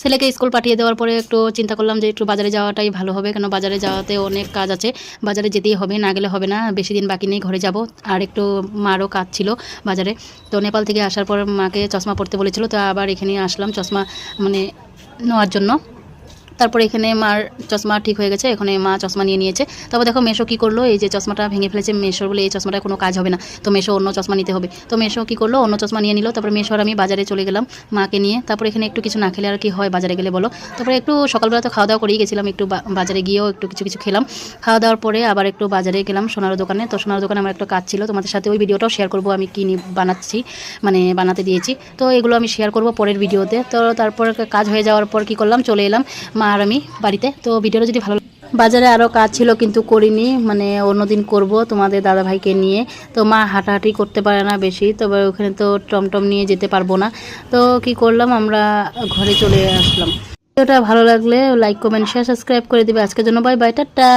ছেলেকে স্কুল পাঠিয়ে দেওয়ার পরে একটু চিন্তা করলাম যে একটু বাজারে যাওয়াটাই ভালো হবে, কেন বাজারে যাওয়াতে অনেক কাজ আছে, বাজারে যেতেই হবে, না গেলে হবে না। বেশি দিন বাকি নেই, ঘরে যাব। আর একটু মারও কাজ ছিল বাজারে। তো নেপাল থেকে আসার পর মাকে চশমা পরতে বলেছিল, তো আবার এখানে আসলাম চশমা মানে নেওয়ার জন্য। তারপরে এখানে মার চশমা ঠিক হয়ে গেছে, এখানে মা চশমা নিয়ে নিয়েছে। তারপর দেখো মেশো কী করলো, এই যে চশমাটা ভেঙে ফেলেছে। মেশোর বলে এই চশমাটা কোনো কাজ হবে না, তো মেশো অন্য চশমা নিতে হবে। তো মেশো কী করলো, অন্য চশমা নিয়ে নিল। তারপরে মেশো আর আমি বাজারে চলে গেলাম মাকে নিয়ে। তারপরে এখানে একটু কিছু না খেলে আর কি হয় বাজারে গেলে বলো। তারপরে একটু সকালবেলা তো খাওয়া দাওয়া করেই গেছিলাম, একটু বাজারে গিয়েও একটু কিছু কিছু খেলাম। খাওয়া দাওয়ার পরে আবার একটু বাজারে গেলাম সোনার দোকানে। তো সোনার দোকানে আমার একটা কাজ ছিল, তোমাদের সাথে ওই ভিডিওটাও শেয়ার করবো আমি কী বানাচ্ছি, মানে বানাতে দিয়েছি। তো এগুলো আমি শেয়ার করবো পরের ভিডিওতে। তো তারপর কাজ হয়ে যাওয়ার পর কী করলাম, চলে এলাম মা আর আমি বাড়িতে। তো ভিডিওটা যদি ভালো, বাজারে আরও কাজ ছিল কিন্তু করিনি, মানে অন্যদিন করব তোমাদের দাদাভাইকে নিয়ে। তো মা হাঁটাহাঁটি করতে পারে না বেশি, তবে ওখানে তো টমটম নিয়ে যেতে পারবো না। তো কি করলাম, আমরা ঘরে চলে আসলাম। ভিডিওটা ভালো লাগলে লাইক কমেন্ট শেয়ার সাবস্ক্রাইব করে দিবে। আজকের জন্য বাই বাই, টাটা।